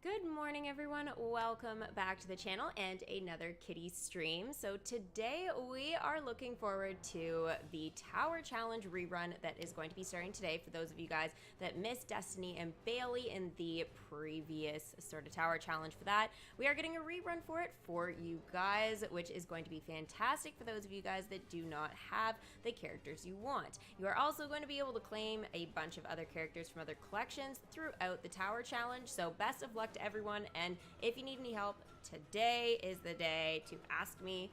Good morning, everyone. Welcome back to the channel and another kitty stream. So today we are looking forward to the Tower Challenge rerun that is going to be starting today. For those of you guys that missed Destiny and Bailey in the previous sort of Tower Challenge for that, we are getting a rerun for it for you guys, which is going to be fantastic for those of you guys that do not have the characters you want. You are also going to be able to claim a bunch of other characters from other collections throughout the Tower Challenge. So best of luck to everyone, and if you need any help, today is the day to ask me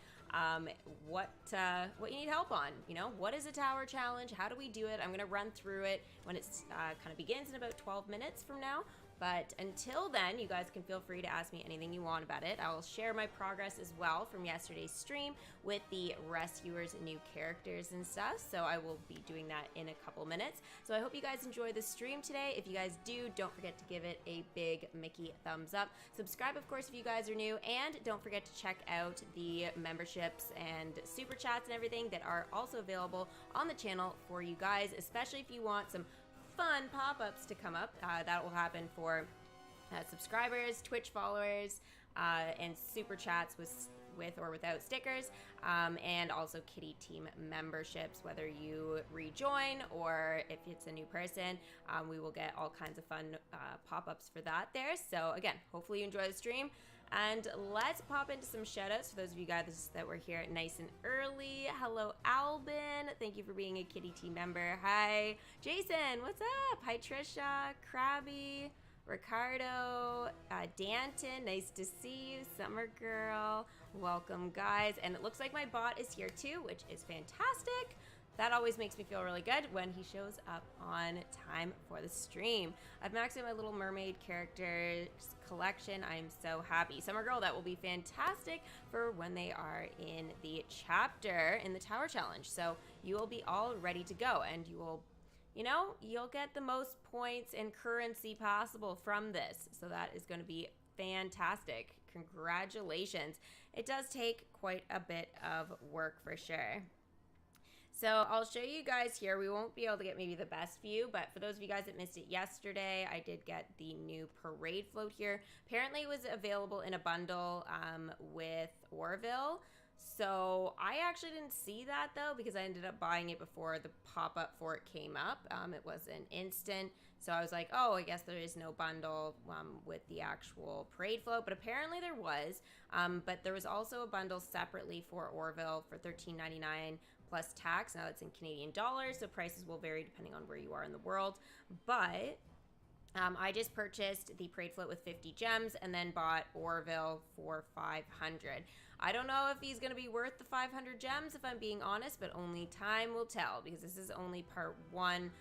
what you need help on. You know, what is a Tower Challenge? How do we do it? I'm gonna run through it when it's kind of begins in about 12 minutes from now. But until then, you guys can feel free to ask me anything you want about it. I'll share my progress as well from yesterday's stream with the rescuers' new characters and stuff. So I will be doing that in a couple minutes. So I hope you guys enjoy the stream today. If you guys do, don't forget to give it a big Mickey thumbs up. Subscribe, of course, if you guys are new. And don't forget to check out the memberships and super chats and everything that are also available on the channel for you guys, especially if you want some fun pop-ups to come up. That will happen for subscribers, Twitch followers, and super chats with or without stickers, and also kitty team memberships. Whether you rejoin or if it's a new person, we will get all kinds of fun pop-ups for that there. So again, hopefully you enjoy the stream, and let's pop into some shout-outs for those of you guys that were here nice and early. Hello Albin, thank you for being a kitty team member. Hi Jason, what's up? Hi Trisha, Krabby, Ricardo, Danton, nice to see you. Summer Girl, welcome guys. And it looks like my bot is here too, which is fantastic. That always makes me feel really good when he shows up on time for the stream. I've maxed out my Little Mermaid characters collection. I am so happy. Summer Girl, that will be fantastic for when they are in the chapter in the Tower Challenge. So you will be all ready to go, and you will, you know, you'll get the most points and currency possible from this. So that is going to be fantastic. Congratulations. It does take quite a bit of work for sure. So I'll show you guys here. We won't be able to get maybe the best view, but for those of you guys that missed it yesterday, I did get the new parade float here. Apparently it was available in a bundle with Orville. So I actually didn't see that though, because I ended up buying it before the pop-up for it came up. It was an instant. So I was like, oh, I guess there is no bundle with the actual parade float, but apparently there was. But there was also a bundle separately for Orville for $13.99 plus tax. Now it's in Canadian dollars, so prices will vary depending on where you are in the world. But I just purchased the parade float with 50 gems and then bought Orville for 500. I don't know if he's going to be worth the 500 gems, if I'm being honest, but only time will tell, because this is only part one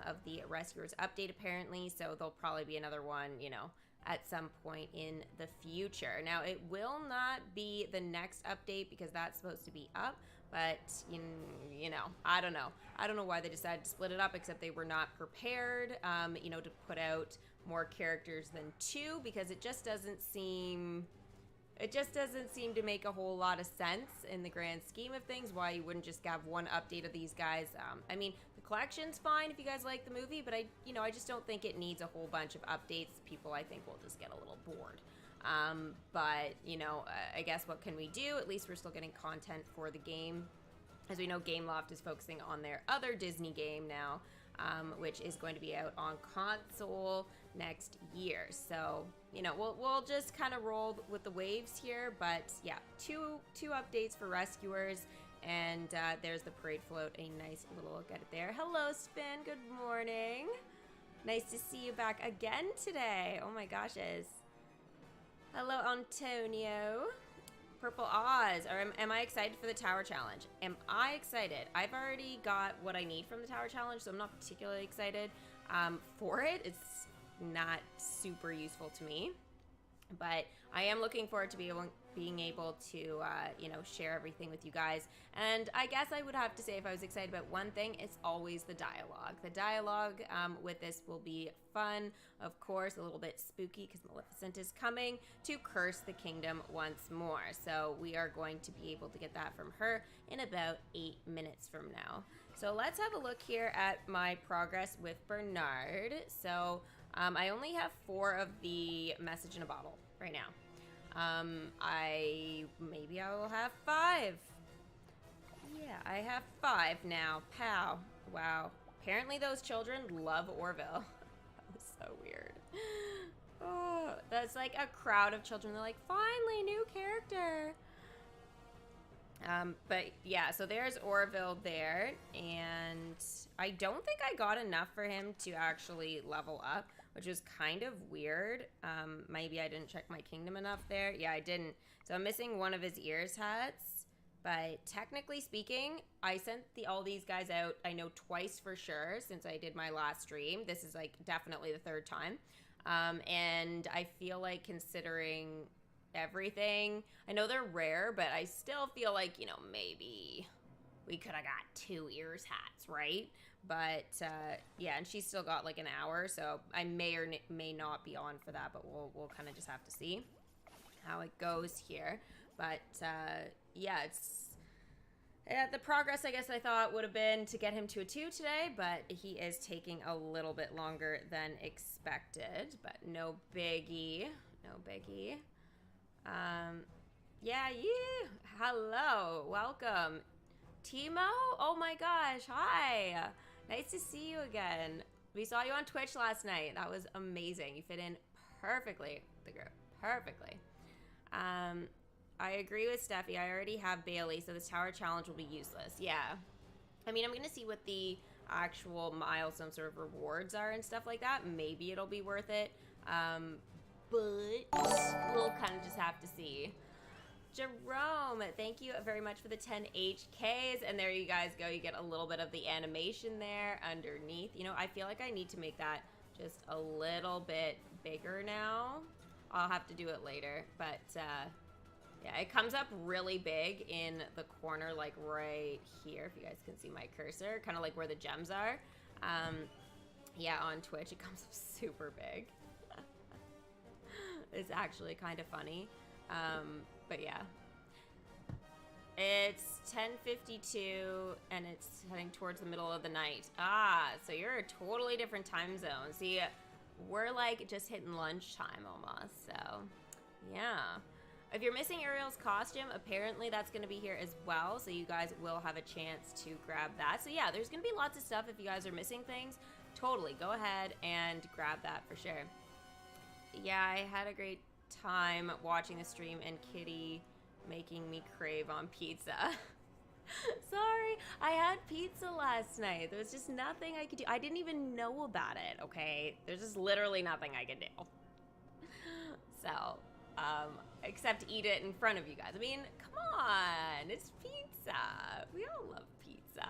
of the Rescuers update apparently, so there'll probably be another one, you know, at some point in the future. Now, it will not be the next update because that's supposed to be up, but you know, I don't know. I don't know why they decided to split it up, except they were not prepared, you know, to put out more characters than two, because it just doesn't seem to make a whole lot of sense in the grand scheme of things, why you wouldn't just have one update of these guys. I mean, the collection's fine if you guys like the movie, but I just don't think it needs a whole bunch of updates. People, I think, will just get a little bored. But, you know, I guess what can we do? At least we're still getting content for the game. As we know, Gameloft is focusing on their other Disney game now, which is going to be out on console next year. So, you know, we'll just kind of roll with the waves here. But yeah, two updates for Rescuers, and there's the parade float. A nice little look at it there. Hello, Spin. Good morning. Nice to see you back again today. Oh my gosh, hello, Antonio. Purple Oz, or am I excited for the Tower Challenge? Am I excited? I've already got what I need from the Tower Challenge, so I'm not particularly excited for it. It's not super useful to me, but I am looking forward to being able to, you know, share everything with you guys. And I guess I would have to say, if I was excited about one thing, it's always the dialogue. The dialogue with this will be fun, of course, a little bit spooky, because Maleficent is coming to curse the kingdom once more. So we are going to be able to get that from her in about 8 minutes from now. So let's have a look here at my progress with Bernard. So I only have 4 of the message in a bottle right now. Maybe I will have 5. Yeah, I have 5 now. Pow. Wow. Apparently those children love Orville. That was so weird. Oh, that's like a crowd of children. They're like, finally, new character. But yeah, so there's Orville there, and I don't think I got enough for him to actually level up, which is kind of weird. Maybe I didn't check my kingdom enough there. Yeah, I didn't. So I'm missing one of his ears hats, but technically speaking, I sent all these guys out, I know, twice for sure since I did my last stream. This is like definitely the 3rd time. And I feel like considering everything, I know they're rare, but I still feel like, you know, maybe we could have got 2 ears hats, right? But yeah, and she's still got like an hour, so I may or may not be on for that, but we'll kind of just have to see how it goes here. But yeah, the progress, I guess, I thought would have been to get him to a 2 today, but he is taking a little bit longer than expected. But no biggie, no biggie. Yeah, hello, welcome. Teemo? Oh my gosh, hi. Nice to see you again. We saw you on Twitch last night. That was amazing. You fit in perfectly with the group, perfectly. I agree with Steffi. I already have Bailey, so this tower challenge will be useless. Yeah. I mean, I'm going to see what the actual milestone sort of rewards are and stuff like that. Maybe it'll be worth it. But we'll kind of just have to see. Jerome, thank you very much for the 10 HKs. And there you guys go. You get a little bit of the animation there underneath. You know, I feel like I need to make that just a little bit bigger now. I'll have to do it later. But, yeah, it comes up really big in the corner, like right here, if you guys can see my cursor, kind of like where the gems are. Yeah, on Twitch, it comes up super big. It's actually kind of funny. But yeah. It's 10:52, and it's heading towards the middle of the night. Ah, so you're a totally different time zone. See, we're like just hitting lunchtime almost, so yeah. If you're missing Ariel's costume, apparently that's going to be here as well, so you guys will have a chance to grab that. So yeah, there's going to be lots of stuff if you guys are missing things. Totally, go ahead and grab that for sure. Yeah, I had a great time watching the stream and Kitty making me crave on pizza. Sorry, I had pizza last night. There was just nothing I could do. I didn't even know about it, okay? There's just literally nothing I could do. So, except eat it in front of you guys. I mean, come on, it's pizza. We all love pizza.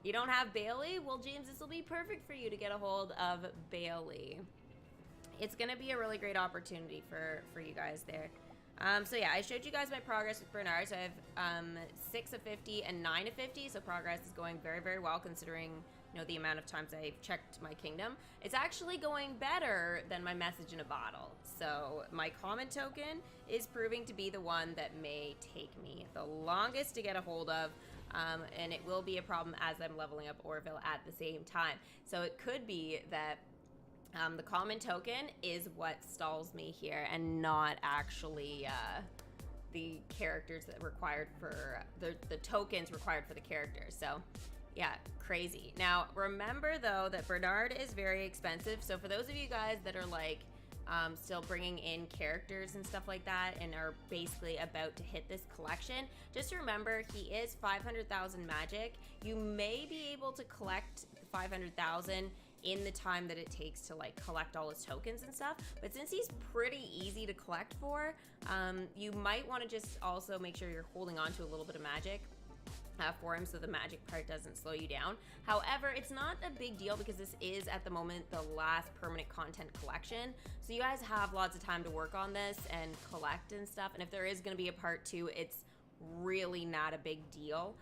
You don't have Bailey? Well, James, this will be perfect for you to get a hold of Bailey. It's going to be a really great opportunity for you guys there. So yeah, I showed you guys my progress with Bernard. So I have 6 of 50 and 9 of 50. So progress is going very, very well considering, you know, the amount of times I've checked my kingdom. It's actually going better than my message in a bottle. So my comment token is proving to be the one that may take me the longest to get a hold of. And it will be a problem as I'm leveling up Orville at the same time. So it could be that the common token is what stalls me here and not actually the characters that required for the tokens required for the characters. So yeah, crazy. Now remember though that Bernard is very expensive. So for those of you guys that are like still bringing in characters and stuff like that and are basically about to hit this collection, just remember he is 500,000 magic. You may be able to collect 500,000 in the time that it takes to like collect all his tokens and stuff, but since he's pretty easy to collect for, you might want to just also make sure you're holding on to a little bit of magic for him so the magic part doesn't slow you down. However, it's not a big deal because this is at the moment the last permanent content collection, so you guys have lots of time to work on this and collect and stuff, and if there is going to be a part 2, it's really not a big deal.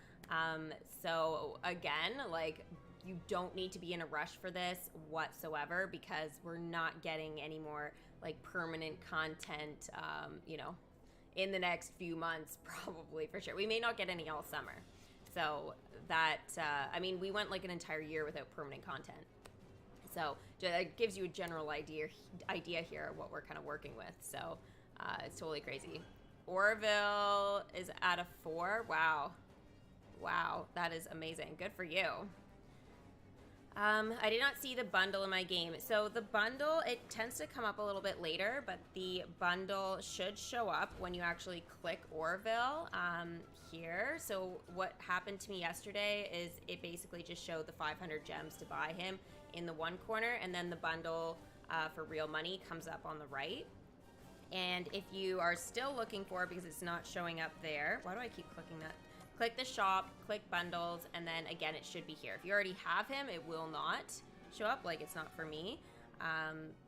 So again, like, you don't need to be in a rush for this whatsoever because we're not getting any more like permanent content, you know, in the next few months, probably for sure. We may not get any all summer. So that, I mean, we went like an entire year without permanent content. So it gives you a general idea here of what we're kind of working with. So it's totally crazy. Orville is at a 4. Wow. Wow, that is amazing. Good for you. I did not see the bundle in my game. So the bundle, it tends to come up a little bit later, but the bundle should show up when you actually click Orville here. So what happened to me yesterday is it basically just showed the 500 gems to buy him in the one corner, and then the bundle for real money comes up on the right. And if you are still looking for it because it's not showing up there, why do I keep clicking that? Click the shop, click bundles, and then again, it should be here. If you already have him, it will not show up, like it's not for me.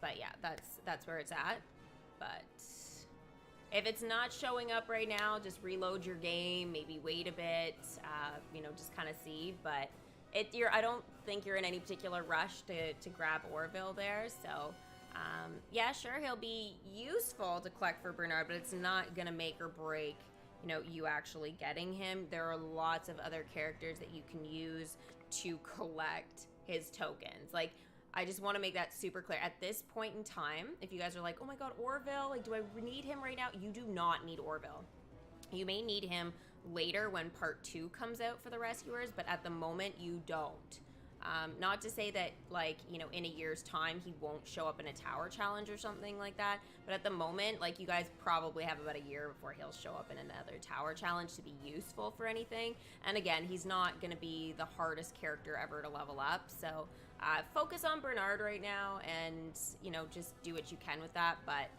But yeah, that's where it's at. But if it's not showing up right now, just reload your game, maybe wait a bit, you know, just kind of see. But I don't think you're in any particular rush to grab Orville there, so yeah, sure, he'll be useful to collect for Bernard, but it's not gonna make or break, you know, you actually getting him. There are lots of other characters that you can use to collect his tokens. Like, I just want to make that super clear. At this point in time, if you guys are like, oh my god, Orville, like, do I need him right now? You do not need Orville. You may need him later when part 2 comes out for the rescuers, but at the moment, you don't. Not to say that, like, you know, in a year's time, he won't show up in a tower challenge or something like that. But at the moment, like, you guys probably have about a year before he'll show up in another tower challenge to be useful for anything. And again, he's not going to be the hardest character ever to level up. So focus on Bernard right now and, you know, just do what you can with that. But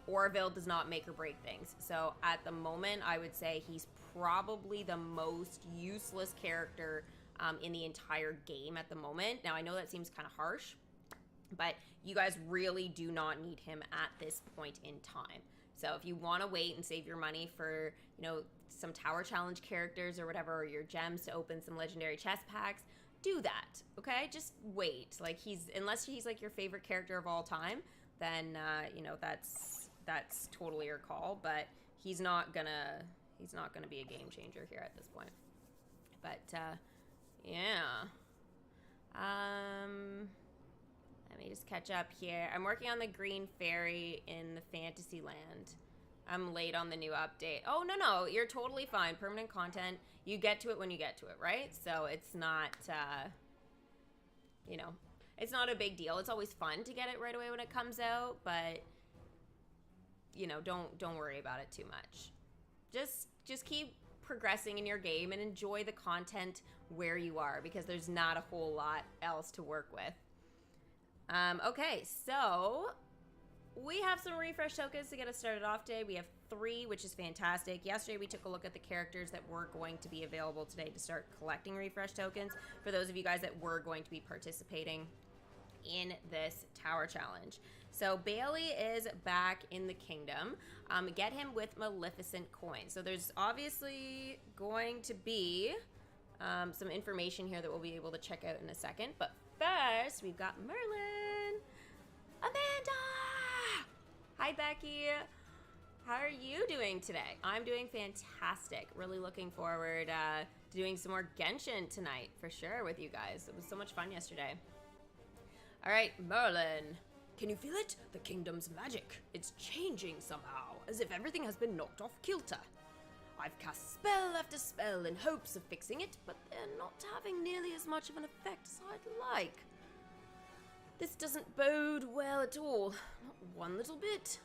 Orville does not make or break things. So at the moment, I would say he's probably the most useless character in the entire game at the moment. Now, I know that seems kind of harsh, but you guys really do not need him at this point in time. So if you want to wait and save your money for, you know, some tower challenge characters or whatever, or your gems to open some legendary chest packs, do that, okay? Just wait. Like, unless he's like your favorite character of all time, then you know, that's totally your call. But he's not gonna be a game changer here at this point. But yeah. Let me just catch up here. I'm working on the green fairy in the fantasy land. I'm late on the new update. Oh, no, you're totally fine. Permanent content, you get to it when you get to it, right? So it's not, you know, it's not a big deal. It's always fun to get it right away when it comes out, but, you know, don't worry about it too much. Just keep progressing in your game and enjoy the content where you are, because there's not a whole lot else to work with. Okay, so we have some refresh tokens to get us started off today. We have 3, which is fantastic. Yesterday, we took a look at the characters that were going to be available today to start collecting refresh tokens for those of you guys that were going to be participating in this tower challenge. So Bailey is back in the kingdom. Get him with Maleficent coins. So there's obviously going to be some information here that we'll be able to check out in a second. But first, we've got Merlin. Amanda! Hi, Becky. How are you doing today? I'm doing fantastic. Really looking forward to doing some more Genshin tonight, for sure, with you guys. It was so much fun yesterday. All right, Merlin. Can you feel it? The kingdom's magic. It's changing somehow, as if everything has been knocked off kilter. I've cast spell after spell in hopes of fixing it, but they're not having nearly as much of an effect as I'd like. This doesn't bode well at all. Not one little bit.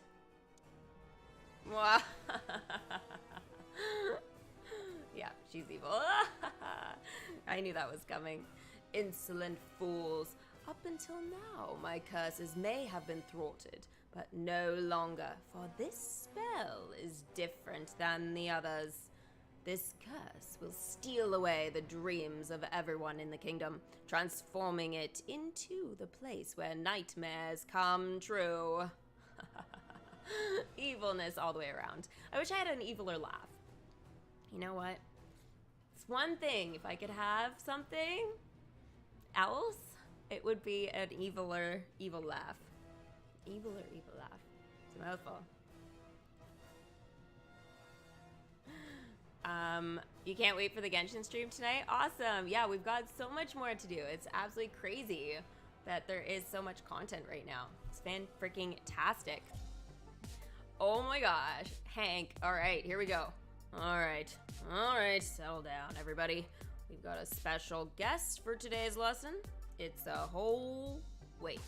Yeah, she's evil. I knew that was coming. Insolent fools. Up until now, my curses may have been thwarted, but no longer, for this spell is different than the others. This curse will steal away the dreams of everyone in the kingdom, transforming it into the place where nightmares come true. Evilness all the way around. I wish I had an eviler laugh. You know what? It's one thing, if I could have something else, it would be an eviler evil laugh. Eviler evil laugh. It's a mouthful. You can't wait for the Genshin stream tonight? Awesome. Yeah, we've got so much more to do. It's absolutely crazy. that there is so much content right now. It's fan-freaking-tastic. Oh my gosh. Hank. All right, here we go. All right, settle down, everybody. We've got a special guest for today's lesson. It's a whole... Wait.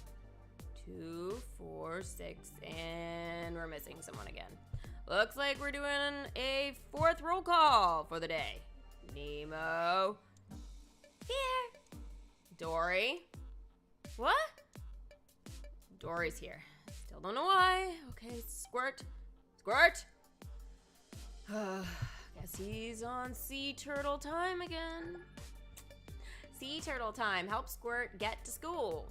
2, 4, 6, and we're missing someone again. Looks like we're doing a 4th roll call for the day. Nemo. Here. Dory. What? Dory's here. Still don't know why. Okay, Squirt. Squirt! Guess he's on sea turtle time again. Sea turtle time. Help Squirt get to school.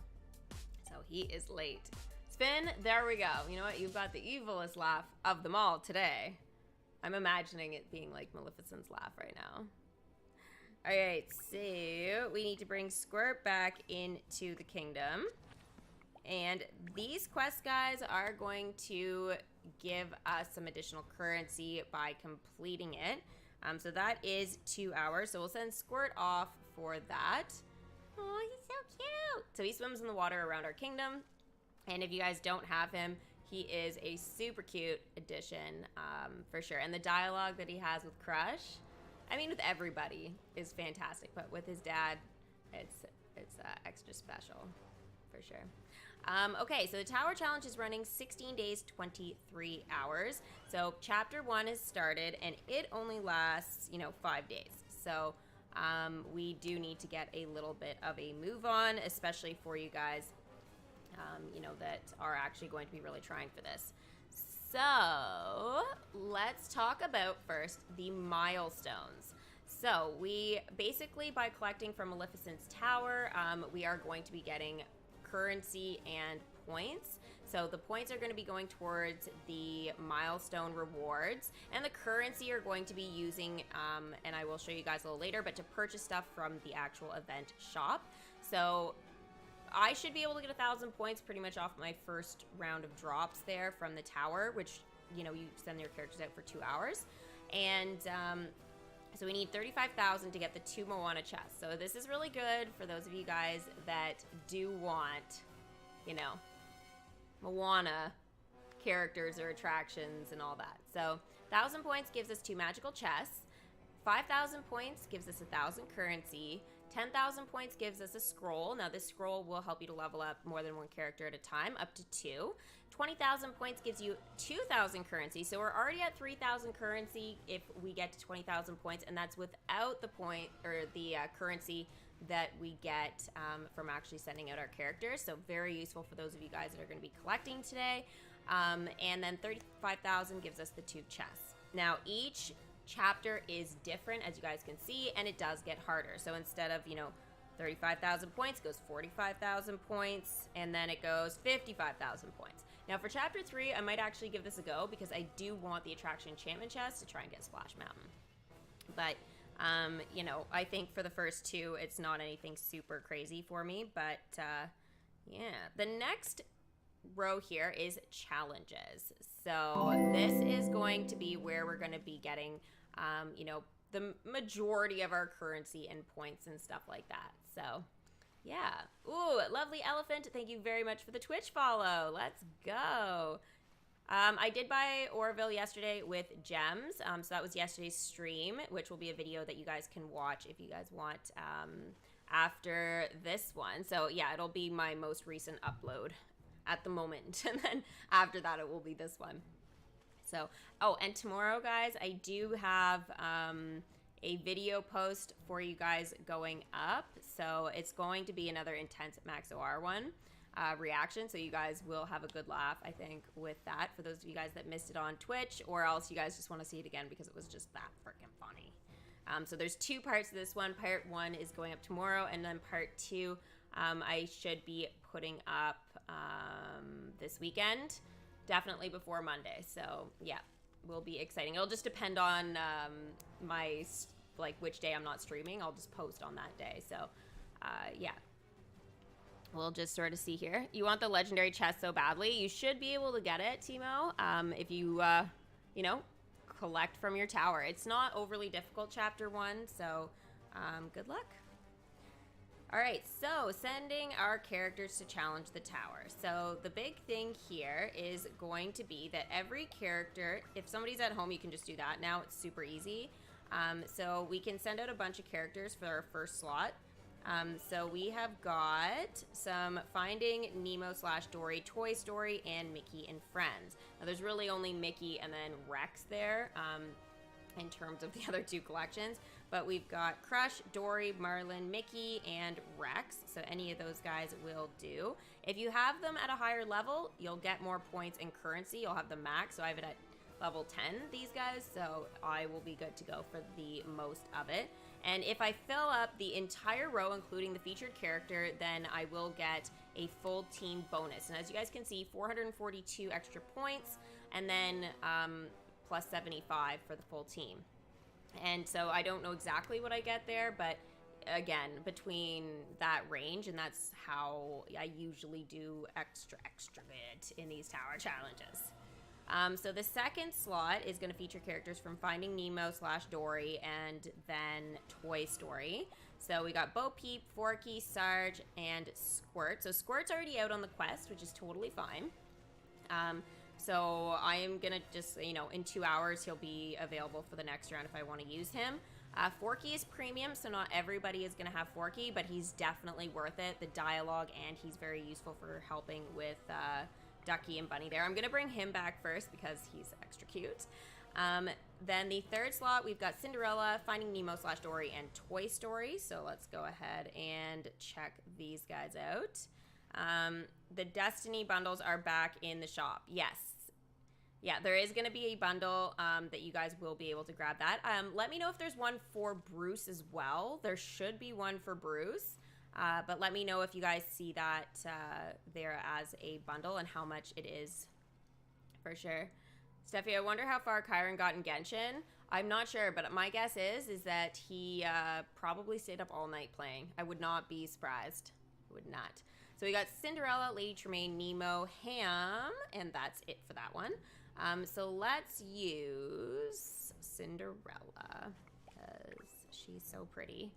So he is late. Spin, there we go. You know what? You've got the evilest laugh of them all today. I'm imagining it being like Maleficent's laugh right now. All right, so we need to bring Squirt back into the kingdom. And these quest guys are going to give us some additional currency by completing it. So that is 2 hours. So we'll send Squirt off for that. Oh, he's so cute. So he swims in the water around our kingdom. And if you guys don't have him, he is a super cute addition for sure. And the dialogue that he has with Crush, I mean with everybody, is fantastic. But with his dad, it's extra special for sure. Okay, so the Tower Challenge is running 16 days, 23 hours. So Chapter 1 is started, and it only lasts, 5 days. So we do need to get a little bit of a move on, especially for you guys, that are actually going to be really trying for this. So let's talk about first the milestones. So we basically, by collecting from Maleficent's Tower, we are going to be getting currency and points. So the points are going to be going towards the milestone rewards, and the currency are going to be using, and I will show you guys a little later, but to purchase stuff from the actual event shop. So I should be able to get 1,000 points pretty much off my first round of drops there from the tower, which, you send your characters out for 2 hours. And so we need 35,000 to get the 2 Moana chests. So this is really good for those of you guys that do want, Moana characters or attractions and all that. So 1,000 points gives us 2 magical chests. 5,000 points gives us 1,000 currency. 10,000 points gives us a scroll. Now this scroll will help you to level up more than 1 character at a time, up to 2. 20,000 points gives you 2,000 currency. So we're already at 3,000 currency if we get to 20,000 points, and that's without the point or the currency that we get from actually sending out our characters. So very useful for those of you guys that are going to be collecting today. And then 35,000 gives us the 2 chests. Now each chapter is different, as you guys can see, and it does get harder. So instead of 35,000 points, it goes 45,000 points, and then it goes 55,000 points. Now for chapter 3, I might actually give this a go because I do want the attraction enchantment chest to try and get Splash Mountain. But I think for the first 2, it's not anything super crazy for me. But yeah, the next row here is challenges. So this is going to be where we're going to be getting the majority of our currency and points and stuff like that. So yeah. Ooh, lovely elephant. Thank you very much for the Twitch follow. Let's go. I did buy Orville yesterday with gems. So that was yesterday's stream, which will be a video that you guys can watch if you guys want after this one. So yeah, it'll be my most recent upload at the moment. And then after that, it will be this one. So, oh, and tomorrow, guys, I do have a video post for you guys going up. So it's going to be another intense Max OR one reaction. So you guys will have a good laugh, I think, with that for those of you guys that missed it on Twitch, or else you guys just want to see it again because it was just that freaking funny. So there's 2 parts to this one. Part 1 is going up tomorrow, and then part 2 I should be putting up this weekend, definitely before Monday. So yeah, will be exciting. It'll just depend on my which day I'm not streaming. I'll just post on that day. So yeah, we'll just sort of see here. You want the legendary chest so badly, you should be able to get it, Teemo, if you collect from your tower. It's not overly difficult, chapter 1, so good luck. All right, so sending our characters to challenge the tower. So the big thing here is going to be that every character, if somebody's at home, you can just do that. Now it's super easy. So we can send out a bunch of characters for our first slot. So we have got some Finding Nemo / Dory, Toy Story, and Mickey and Friends. Now there's really only Mickey and then Rex there in terms of the other two collections. But we've got Crush, Dory, Merlin, Mickey, and Rex. So any of those guys will do. If you have them at a higher level, you'll get more points in currency. You'll have the max. So I have it at level 10, these guys. So I will be good to go for the most of it. And if I fill up the entire row, including the featured character, then I will get a full team bonus. And as you guys can see, 442 extra points, and then plus 75 for the full team. And so I don't know exactly what I get there, but again, between that range, and that's how I usually do extra good in these tower challenges. So the second slot is going to feature characters from Finding Nemo / Dory and then Toy Story. So we got Bo Peep, Forky, Sarge, and Squirt. So Squirt's already out on the quest, which is totally fine. So I am going to just, in 2 hours, he'll be available for the next round if I want to use him. Forky is premium, so not everybody is going to have Forky, but he's definitely worth it. The dialogue, and he's very useful for helping with Ducky and Bunny there. I'm going to bring him back first because he's extra cute. Then the third slot, we've got Cinderella, Finding Nemo / Dory, and Toy Story. So let's go ahead and check these guys out. The Destiny bundles are back in the shop. Yes. Yeah, there is going to be a bundle that you guys will be able to grab that. Let me know if there's one for Bruce as well. There should be one for Bruce. But let me know if you guys see that there as a bundle and how much it is for sure. Steffi, I wonder how far Kyron got in Genshin. I'm not sure, but my guess is that he probably stayed up all night playing. I would not be surprised. I would not. So we got Cinderella, Lady Tremaine, Nemo, Ham, and that's it for that one. So let's use Cinderella because she's so pretty.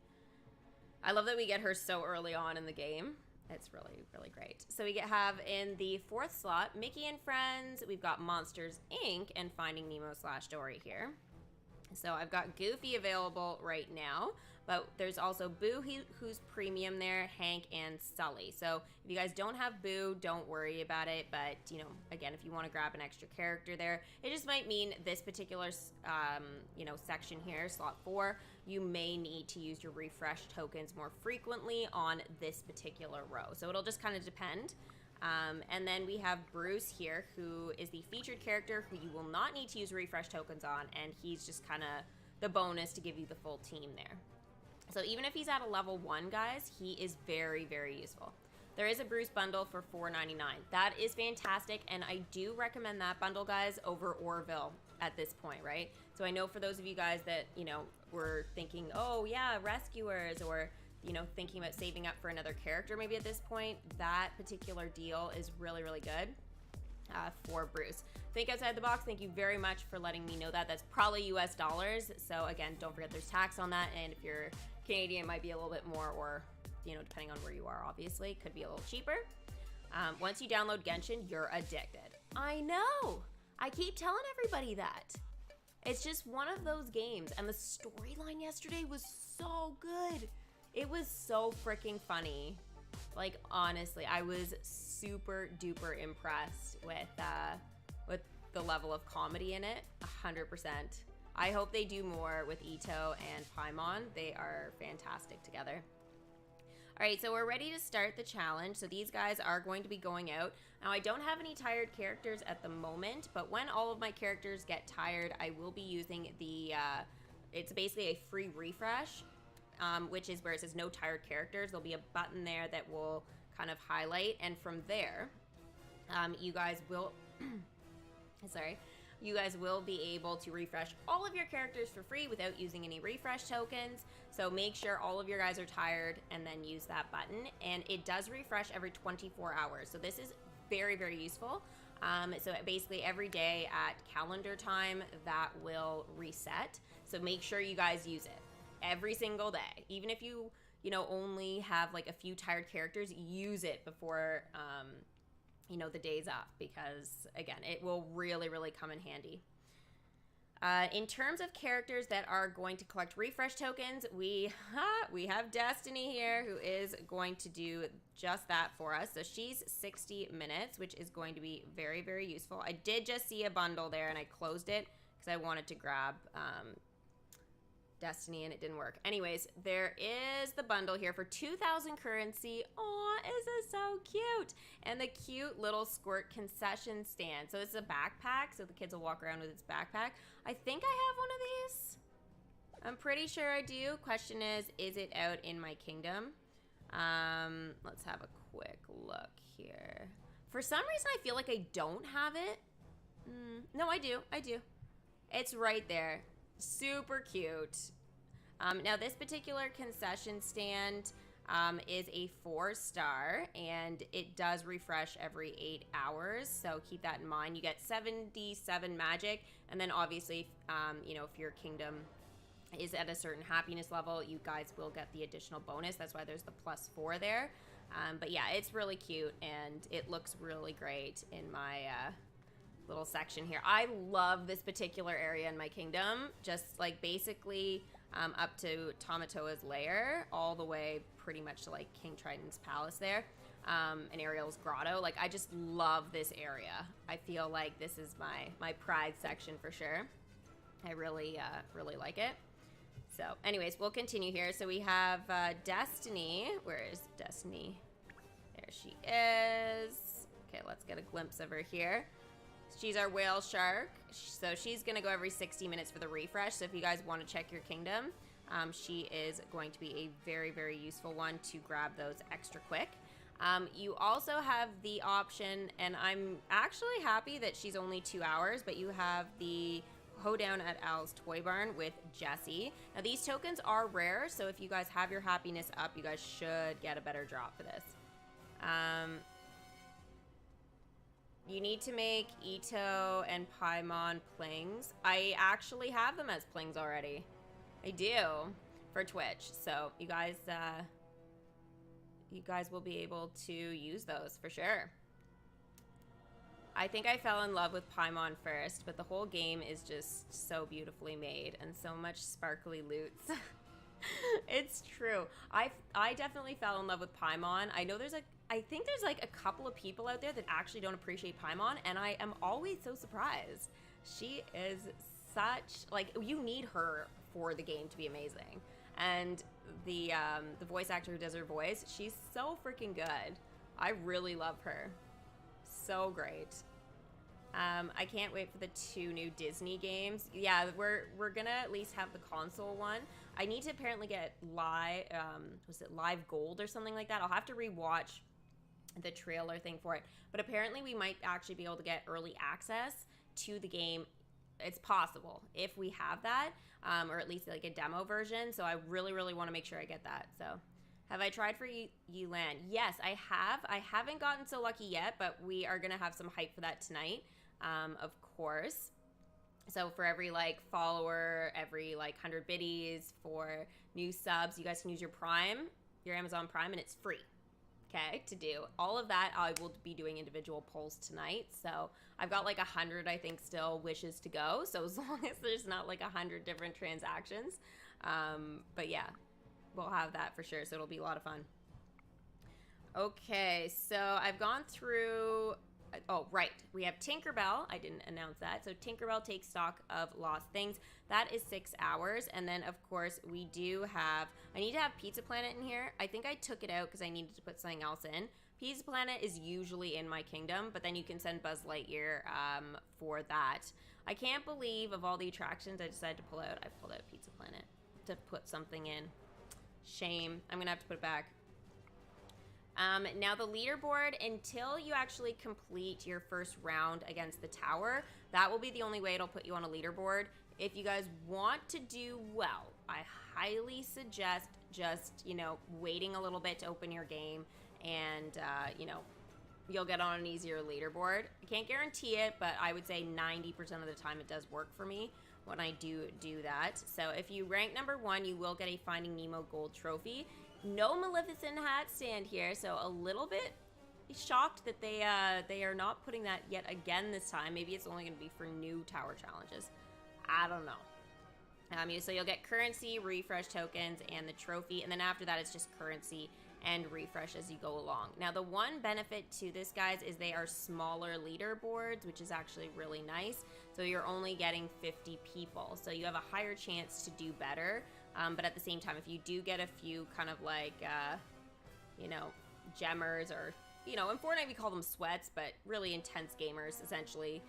I love that we get her so early on in the game. It's really, really great. So we have in the fourth slot, Mickey and Friends. We've got Monsters, Inc. and Finding Nemo / Dory here. So I've got Goofy available right now, but there's also Boo, who's premium there, Hank, and Sully. So if you guys don't have Boo, don't worry about it. But, again, if you want to grab an extra character there, it just might mean this particular, section here, slot 4, you may need to use your refresh tokens more frequently on this particular row. So it'll just kind of depend. And then we have Bruce here, who is the featured character who you will not need to use refresh tokens on, and he's just kind of the bonus to give you the full team there. So even if he's at a level 1, guys, he is very, very useful. There is a Bruce bundle for $4.99. That is fantastic, and I do recommend that bundle, guys, over Orville at this point, right? So I know for those of you guys that, were thinking, oh, yeah, Rescuers, or thinking about saving up for another character maybe at this point, that particular deal is really, really good for Bruce. Think outside the box. Thank you very much for letting me know that. That's probably US dollars. So again, don't forget there's tax on that. And if you're Canadian, it might be a little bit more, or, depending on where you are, obviously, could be a little cheaper. Once you download Genshin, you're addicted. I know. I keep telling everybody that. It's just one of those games. And the storyline yesterday was so good. It was so freaking funny. Like, honestly, I was super duper impressed with the level of comedy in it. 100%. I hope they do more with Ito and Paimon. They are fantastic together. All right, so we're ready to start the challenge. So these guys are going to be going out. Now, I don't have any tired characters at the moment, but when all of my characters get tired, I will be using the, it's basically a free refresh, which is where it says no tired characters. There'll be a button there that will kind of highlight, and from there, you guys will, you guys will be able to refresh all of your characters for free without using any refresh tokens. So make sure all of your guys are tired and then use that button. And it does refresh every 24 hours. So this is very, very useful. So basically every day at calendar time, that will reset. So make sure you guys use it every single day. Even if you you know, only have like a few tired characters, use it before, you know, the day's up, because again, it will really, really come in handy. In terms of characters that are going to collect refresh tokens, we have Destiny here, who is going to do just that for us. So she's 60 minutes, which is going to be very, very useful. I did just see a bundle there, and I closed it because I wanted to grab Destiny, and it didn't work. Anyways, there is the bundle here for 2,000 currency. Aw, is this so cute? And the cute little Squirt concession stand. So it's a backpack, so the kids will walk around with its backpack. I think I have one of these. I'm pretty sure I do. Question is it out in my kingdom? Let's have a quick look here. For some reason, I feel like I don't have it. No, I do. It's right there. Super cute. Now this particular concession stand is a 4-star, and it does refresh every 8 hours, so keep that in mind. You get 77 magic, and then obviously you know, if your kingdom is at a certain happiness level, you guys will get the additional bonus. That's why there's the +4 there. But yeah, it's really cute, and it looks really great in my little section here. I love this particular area in my kingdom, just like basically up to Tamatoa's lair, all the way pretty much to like King Triton's palace there, and Ariel's grotto. Like, I just love this area. I feel like this is my pride section for sure. I really really like it. So anyways, we'll continue here. So we have Destiny. Where is Destiny? There she is. Okay, let's get a glimpse of her here. She's our whale shark, so she's going to go every 60 minutes for the refresh. So if you guys want to check your kingdom, she is going to be a very, very useful one to grab those extra quick. You also have the option, and I'm actually happy that she's only 2 hours, but you have the Hoedown at Al's Toy Barn with Jessie. Now these tokens are rare, so if you guys have your happiness up, you guys should get a better drop for this. You need to make Ito and Paimon plings. I actually have them as plings already. I do, for Twitch. So you guys will be able to use those for sure. I think I fell in love with Paimon first, but the whole game is just so beautifully made and so much sparkly loots. It's true. I definitely fell in love with Paimon. I know I think there's like a couple of people out there that actually don't appreciate Paimon, and I am always so surprised. She is such, like, you need her for the game to be amazing. And the voice actor who does her voice, she's so freaking good. I really love her. So great. I can't wait for the 2 new Disney games. Yeah, we're gonna at least have the console one. I need to apparently get live, was it Live Gold or something like that? I'll have to rewatch the trailer thing for it. But apparently we might actually be able to get early access to the game. It's possible if we have that, or at least like a demo version. So I really, really want to make sure I get that. So have I tried for Yilan? Yes, I have. I haven't gotten so lucky yet, but we are going to have some hype for that tonight, of course. So for every like follower, every like 100 biddies, for new subs, you guys can use your Prime, your Amazon Prime, and it's free. Okay, to do all of that. I will be doing individual polls tonight, so I've got like 100, I think, still wishes to go. So as long as there's not like 100 different transactions, but yeah, we'll have that for sure. So it'll be a lot of fun. Okay, so I've gone through. Oh, right. We have Tinkerbell. I didn't announce that. So Tinkerbell takes stock of lost things. That is 6 hours. And then, of course, we do have... I need to have Pizza Planet in here. I think I took it out because I needed to put something else in. Pizza Planet is usually in my kingdom, but then you can send Buzz Lightyear for that. I can't believe of all the attractions I decided to pull out, I pulled out Pizza Planet to put something in. Shame. I'm going to have to put it back. Now the leaderboard, until you actually complete your first round against the tower, that will be the only way it'll put you on a leaderboard. If you guys want to do well, I highly suggest just, you know, waiting a little bit to open your game, and, you know, you'll get on an easier leaderboard. I can't guarantee it, but I would say 90% of the time it does work for me when I do that. So if you rank number 1, you will get a Finding Nemo gold trophy. No Maleficent hat stand here, so a little bit shocked that they are not putting that yet again this time. Maybe it's only going to be for new tower challenges. I don't know. So you'll get currency, refresh tokens, and the trophy, and then after that it's just currency and refresh as you go along. Now the one benefit to this, guys, is they are smaller leaderboards, which is actually really nice. So you're only getting 50 people, so you have a higher chance to do better. But at the same time, if you do get a few kind of like, you know, gemmers, or, you know, in Fortnite we call them sweats, but really intense gamers, essentially,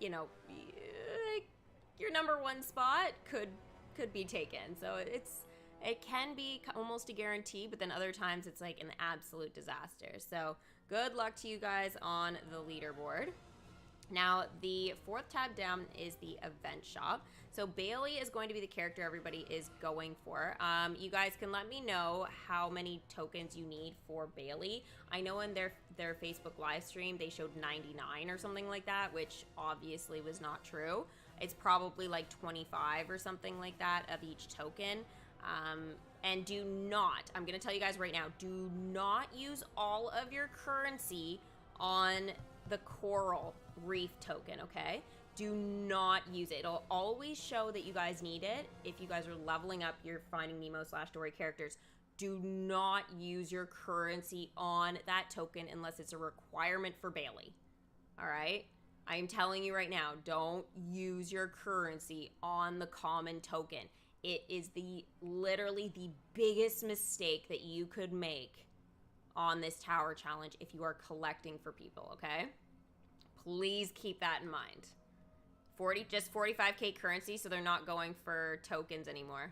you know, your #1 spot could be taken. So it can be almost a guarantee, but then other times it's like an absolute disaster. So good luck to you guys on the leaderboard. Now, the 4th tab down is the event shop. So Bailey is going to be the character everybody is going for. You guys can let me know how many tokens you need for Bailey. I know in their Facebook live stream they showed 99 or something like that, which obviously was not true. It's probably like 25 or something like that of each token. And do not, I'm going to tell you guys right now, do not use all of your currency on the coral reef token, okay? Do not use it. It'll always show that you guys need it if you guys are leveling up your Finding Nemo / Dory characters. Do not use your currency on that token unless it's a requirement for Bailey. All right? I am telling you right now, don't use your currency on the common token. It is literally the biggest mistake that you could make on this tower challenge if you are collecting for people, okay? Please keep that in mind. Just 45k currency, so they're not going for tokens anymore.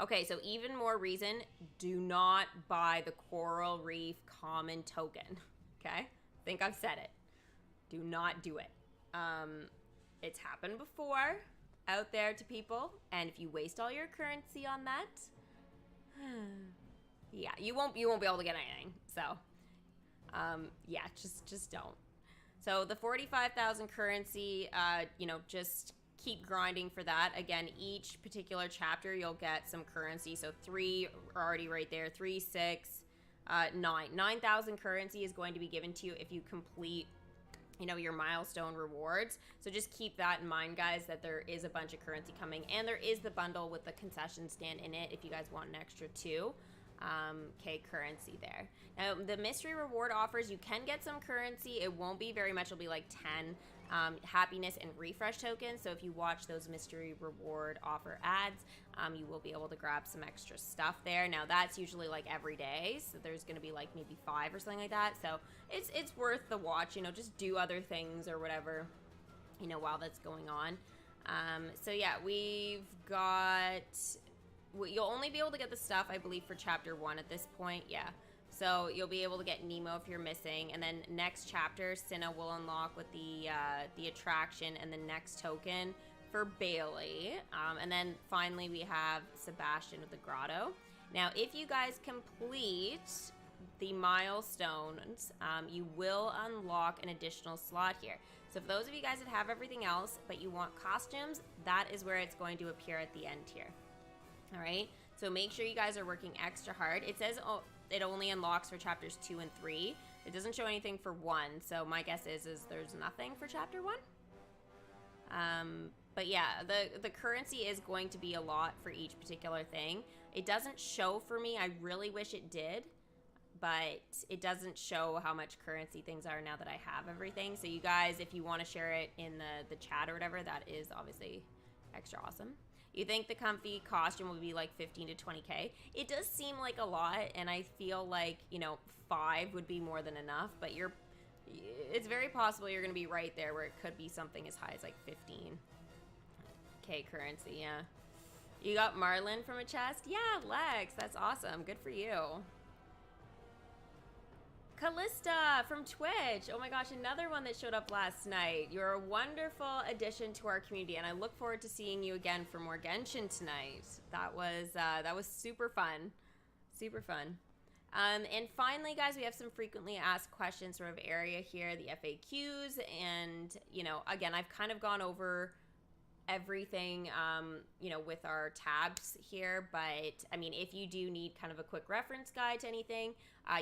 Okay, so even more reason, do not buy the Coral Reef common token, okay? I think I've said it. Do not do it. It's happened before out there to people, and if you waste all your currency on that, yeah, you won't be able to get anything. So, yeah, just don't. So the 45,000 currency, you know, just keep grinding for that. Again, each particular chapter you'll get some currency. So 3 are already right there. 3, 6, 9. 9,000 currency is going to be given to you if you complete, you know, your milestone rewards. So just keep that in mind, guys, that there is a bunch of currency coming, and there is the bundle with the concession stand in it if you guys want an extra 2k currency there. Now the mystery reward offers, you can get some currency. It won't be very much. It'll be like 10 happiness and refresh tokens. So if you watch those mystery reward offer ads, you will be able to grab some extra stuff there. Now that's usually like every day, so there's going to be like maybe 5 or something like that. So it's worth the watch, you know, just do other things or whatever, you know, while that's going on. So yeah, we've got, you'll only be able to get the stuff, I believe, for chapter 1 at this point. Yeah. So you'll be able to get Nemo if you're missing, and then next chapter, Cinna will unlock with the attraction and the next token for Bailey. And then finally we have Sebastian with the Grotto. Now, if you guys complete the milestones, you will unlock an additional slot here. So for those of you guys that have everything else, but you want costumes, that is where it's going to appear at the end here. All right, so make sure you guys are working extra hard. It says it only unlocks for chapters 2 and 3. It doesn't show anything for 1, so my guess is there's nothing for chapter 1. But yeah, the currency is going to be a lot for each particular thing. It doesn't show for me. I really wish it did, but it doesn't show how much currency things are now that I have everything. So you guys, if you want to share it in the chat or whatever, that is obviously extra awesome. You think the comfy costume will be like 15 to 20k? It does seem like a lot, and I feel like, you know, 5 would be more than enough, but it's very possible you're going to be right there where it could be something as high as like 15k currency, yeah. You got Merlin from a chest? Yeah, Lex, that's awesome. Good for you. Callista from Twitch. Oh my gosh, another one that showed up last night. You're a wonderful addition to our community, and I look forward to seeing you again for more Genshin tonight. That was super fun. Super fun. And finally, guys, we have some frequently asked questions sort of area here, the FAQs, and, you know, again, I've kind of gone over everything, you know, with our tabs here, but I mean, if you do need kind of a quick reference guide to anything,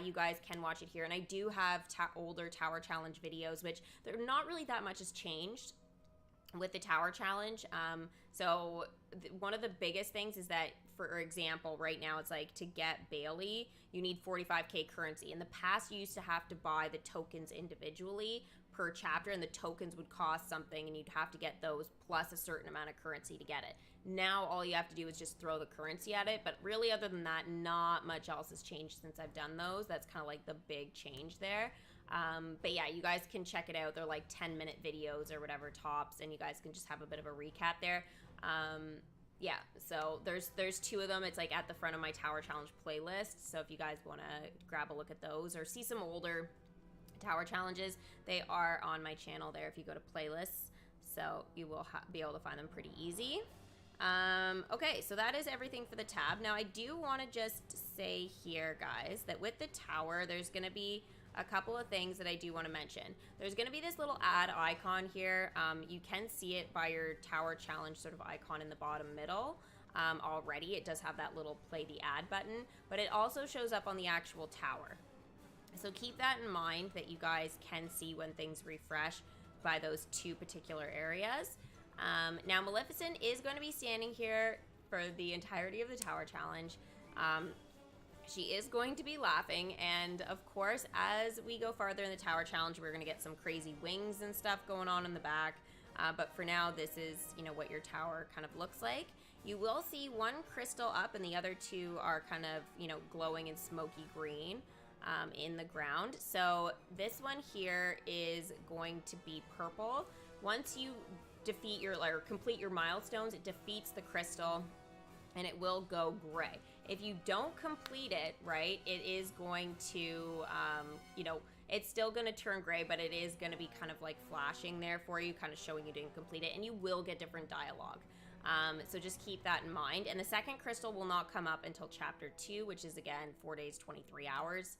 you guys can watch it here. And I do have older tower challenge videos, which they're not really that much has changed with the tower challenge. So one of the biggest things is that, for example, right now it's like to get Bailey, you need 45k currency. In the past, you used to have to buy the tokens individually per chapter, and the tokens would cost something, and you'd have to get those plus a certain amount of currency to get it. Now all you have to do is just throw the currency at it, but really other than that, not much else has changed since I've done those. That's kind of like the big change there. But yeah, you guys can check it out. They're like 10-minute videos or whatever tops, and you guys can just have a bit of a recap there. Yeah, so there's 2 of them. It's like at the front of my Tower Challenge playlist, so if you guys want to grab a look at those or see some older Tower Challenges, they are on my channel there if you go to playlists, so you will be able to find them pretty easy. Okay, so that is everything for the tab. Now I do want to just say here, guys, that with the tower, there's going to be a couple of things that I do want to mention. There's going to be this little ad icon here. You can see it by your Tower Challenge sort of icon in the bottom middle. Already, it does have that little play the ad button, but it also shows up on the actual tower. So keep that in mind, that you guys can see when things refresh by those 2 particular areas. Now Maleficent is going to be standing here for the entirety of the Tower Challenge. She is going to be laughing, and of course, as we go farther in the Tower Challenge, we're going to get some crazy wings and stuff going on in the back. But for now, this is, you know, what your tower kind of looks like. You will see 1 crystal up, and the other 2 are kind of, you know, glowing and smoky green in the ground. So this one here is going to be purple. Once you defeat your, or complete your milestones, it defeats the crystal, and it will go gray. If you don't complete it, right, it is going to, you know, it's still going to turn gray, but it is going to be kind of like flashing there for you, kind of showing you didn't complete it, and you will get different dialogue. So just keep that in mind. And the second crystal will not come up until chapter 2, which is again 4 days, 23 hours.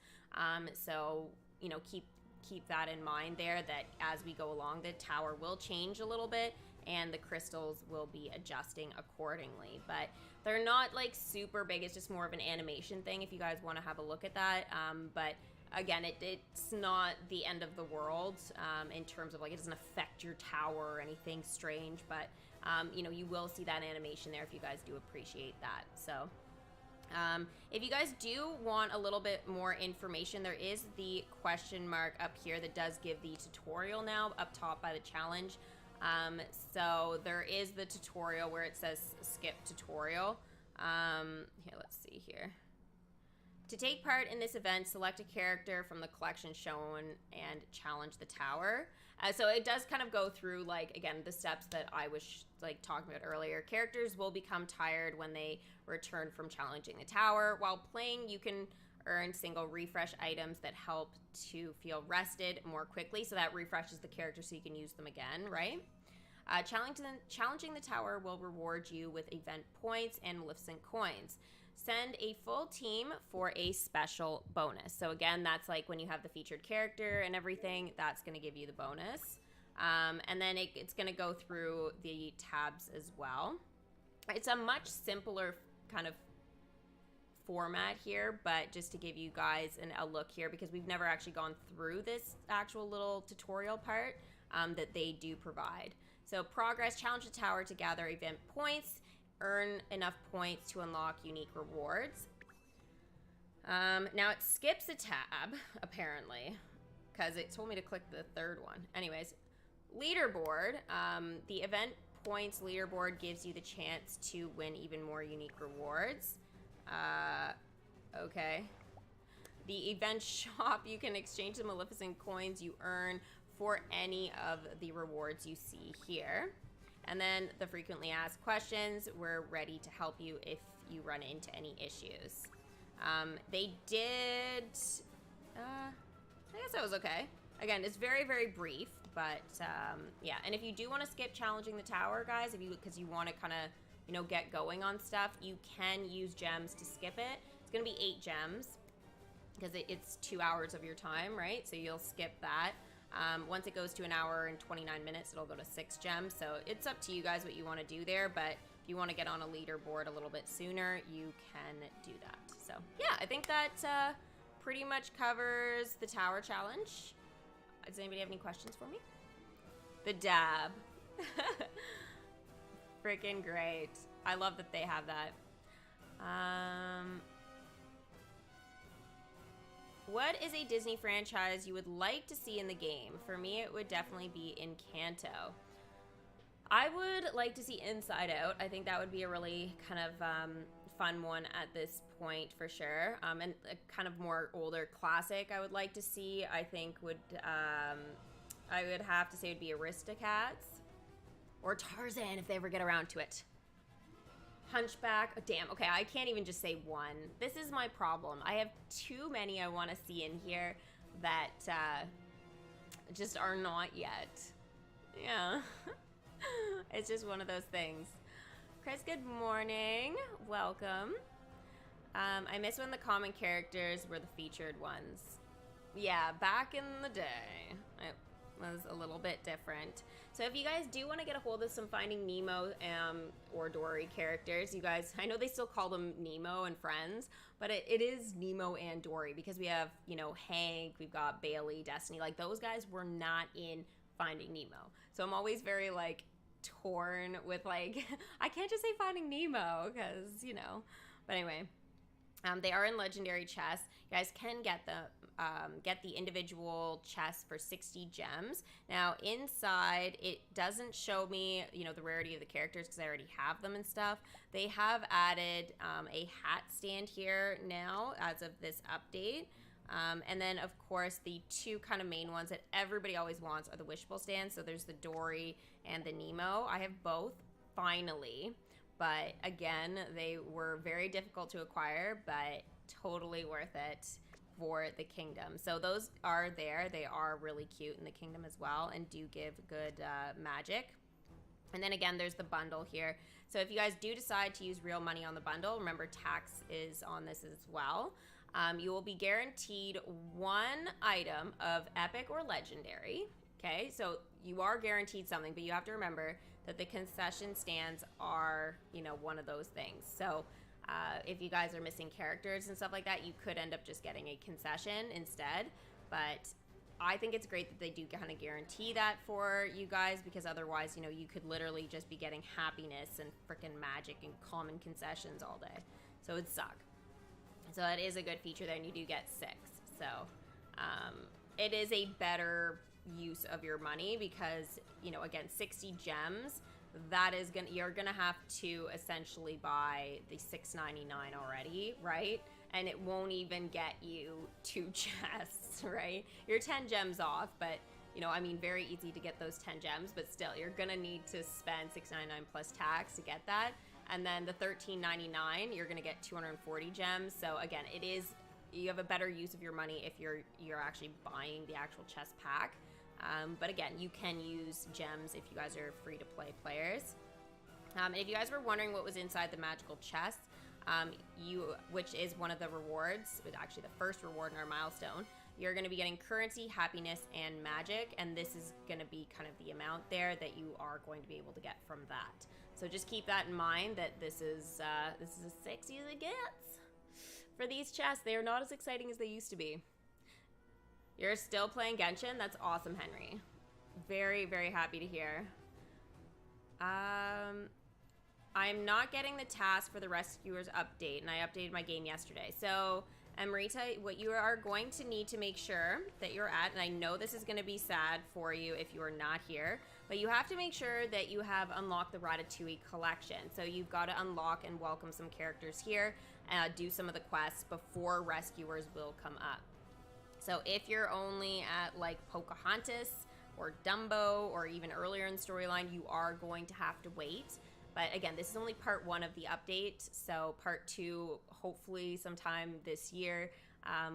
So, you know, keep that in mind there, that as we go along, the tower will change a little bit and the crystals will be adjusting accordingly. But they're not like super big. It's just more of an animation thing if you guys want to have a look at that. But again, it's not the end of the world in terms of like it doesn't affect your tower or anything strange. But you know, you will see that animation there if you guys do appreciate that. So if you guys do want a little bit more information, there is the question mark up here that does give the tutorial now up top by the challenge. So there is the tutorial where it says skip tutorial. Here, let's see here. To take part in this event, select a character from the collection shown and challenge the tower. So it does kind of go through, like, again, the steps that I was like talking about earlier. Characters will become tired when they return from challenging the tower. While playing, you can earn single refresh items that help to feel rested more quickly. So that refreshes the character so you can use them again, right? Challenging the tower will reward you with event points and Maleficent coins. Send a full team for a special bonus. So again, that's like when you have the featured character and everything, that's going to give you the bonus. And then it's going to go through the tabs as well. It's a much simpler kind of format here, but just to give you guys a look here, because we've never actually gone through this actual little tutorial part that they do provide. So progress, challenge the tower to gather event points, earn enough points to unlock unique rewards. Now it skips a tab, apparently, because it told me to click the third one. Anyways, leaderboard. The event points leaderboard gives you the chance to win even more unique rewards. Okay. The event shop, you can exchange the Maleficent coins you earn for any of the rewards you see here. And then the frequently asked questions, we're ready to help you if you run into any issues. They did, I guess that was okay. Again, it's very, very brief, but yeah. And if you do want to skip challenging the tower, guys, because you want to kind of, you know, get going on stuff, you can use gems to skip it. It's going to be 8 gems because it's 2 hours of your time, right? So you'll skip that. Once it goes to an hour and 29 minutes, it'll go to 6 gems. So it's up to you guys what you want to do there. But if you want to get on a leaderboard a little bit sooner, you can do that. So yeah, I think that pretty much covers the tower challenge. Does anybody have any questions for me? The dab. Freaking great. I love that they have that. What is a Disney franchise you would like to see in the game? For me, it would definitely be Encanto. I would like to see Inside Out. I think that would be a really kind of fun one at this point for sure. And a kind of more older classic I would like to see, I think would, I would have to say it would be Aristocats or Tarzan if they ever get around to it. Hunchback. Oh, damn. Okay, I can't even just say one. This is my problem. I have too many I want to see in here that just are not yet. Yeah. It's just one of those things. Chris, good morning. Welcome. I miss when the common characters were the featured ones. Yeah, back in the day. It was a little bit different. So if you guys do want to get a hold of some Finding Nemo or Dory characters, you guys, I know they still call them Nemo and Friends, but it is Nemo and Dory because we have, you know, Hank, we've got Bailey, Destiny, like those guys were not in Finding Nemo. So I'm always very like torn with like, I can't just say Finding Nemo because, you know, but anyway. They are in Legendary Chests. You guys can get the individual chests for 60 gems. Now, inside, it doesn't show me, you know, the rarity of the characters because I already have them and stuff. They have added a hat stand here now as of this update. And then, of course, the two kind of main ones that everybody always wants are the wishful stands. So there's the Dory and the Nemo. I have both, finally. But again, they were very difficult to acquire, but totally worth it for the kingdom. So those are there. They are really cute in the kingdom as well and do give good magic. And then again, there's the bundle here. So if you guys do decide to use real money on the bundle, remember tax is on this as well. You will be guaranteed one item of epic or legendary. Okay, so you are guaranteed something, but you have to remember that the concession stands are, you know, one of those things. So if you guys are missing characters and stuff like that, you could end up just getting a concession instead. But I think it's great that they do kind of guarantee that for you guys because otherwise, you know, you could literally just be getting happiness and freaking magic and common concessions all day. So it'd suck. So that is a good feature there, and you do get 6. So it is a better use of your money because, you know, again, 60 gems, that is you're gonna have to essentially buy the $6.99 already, right? And it won't even get you 2 chests, right? You're 10 gems off, but you know, I mean, very easy to get those 10 gems, but still, you're gonna need to spend $6.99 plus tax to get that. And then the $13.99, you're gonna get 240 gems. So again, it is, you have a better use of your money if you're actually buying the actual chest pack. But again, you can use gems if you guys are free-to-play players. And if you guys were wondering what was inside the magical chest, which is one of the rewards, actually the first reward in our milestone, you're going to be getting currency, happiness, and magic, and this is going to be kind of the amount there that you are going to be able to get from that. So just keep that in mind that this is as sexy as it gets for these chests. They are not as exciting as they used to be. You're still playing Genshin? That's awesome, Henry. Very, very happy to hear. I'm not getting the task for the Rescuers update, and I updated my game yesterday. So, Amrita, what you are going to need to make sure that you're at, and I know this is going to be sad for you if you are not here, but you have to make sure that you have unlocked the Ratatouille collection. So you've got to unlock and welcome some characters here, do some of the quests before Rescuers will come up. So if you're only at like Pocahontas or Dumbo or even earlier in the storyline, you are going to have to wait. But again, this is only part 1 of the update. So part 2, hopefully sometime this year,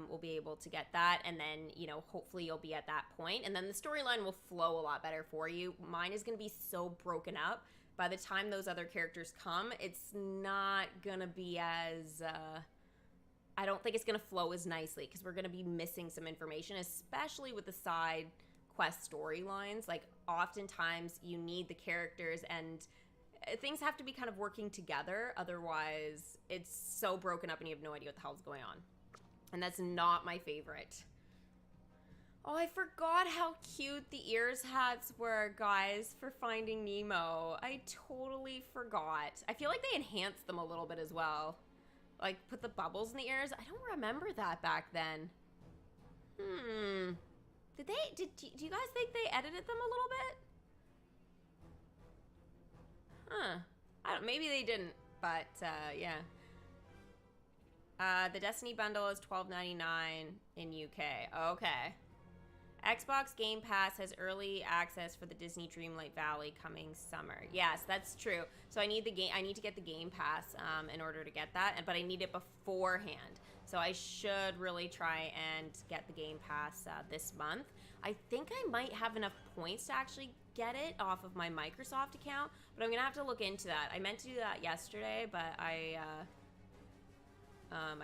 we'll be able to get that. And then, you know, hopefully you'll be at that point. And then the storyline will flow a lot better for you. Mine is going to be so broken up. By the time those other characters come, it's not going to be as... I don't think it's going to flow as nicely because we're going to be missing some information, especially with the side quest storylines. Like, oftentimes you need the characters and things have to be kind of working together. Otherwise, it's so broken up and you have no idea what the hell's going on. And that's not my favorite. Oh, I forgot how cute the ears hats were, guys, for Finding Nemo. I totally forgot. I feel like they enhanced them a little bit as well. Like, put the bubbles in the ears. I don't remember that back then. Do you guys think they edited them a little bit? Huh. Maybe they didn't, but, yeah. The Destiny bundle is $12.99 in UK. Okay. Xbox Game Pass has early access for the Disney Dreamlight Valley coming summer. Yes, that's true. So I need to get the Game Pass in order to get that, but I need it beforehand. So I should really try and get the Game Pass this month. I think I might have enough points to actually get it off of my Microsoft account, but I'm gonna have to look into that. I meant to do that yesterday, but I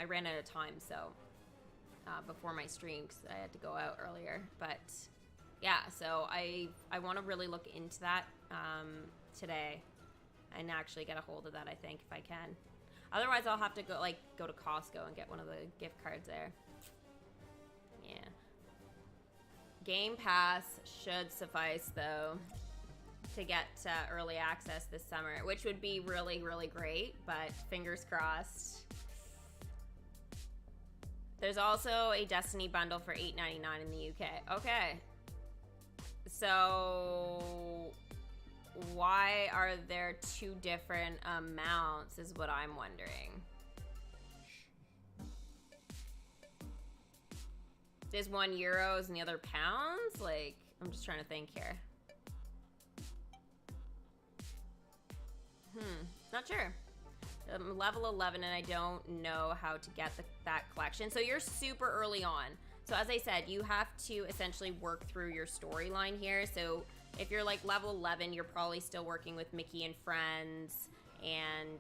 ran out of time, so before my stream, because I had to go out earlier. But yeah, so I want to really look into that today and actually get a hold of that, I think, if I can. Otherwise, I'll have to go to Costco and get one of the gift cards there. Yeah. Game Pass should suffice, though, to get early access this summer, which would be really, really great, but fingers crossed. There's also a Destiny bundle for $8.99 in the UK. Okay. So why are there two different amounts is what I'm wondering. Is one euros and the other pounds? Like, I'm just trying to think here. Not sure. I'm level 11 and I don't know how to get that collection. So you're super early on. So as I said, you have to essentially work through your storyline here. So if you're like level 11, you're probably still working with Mickey and Friends and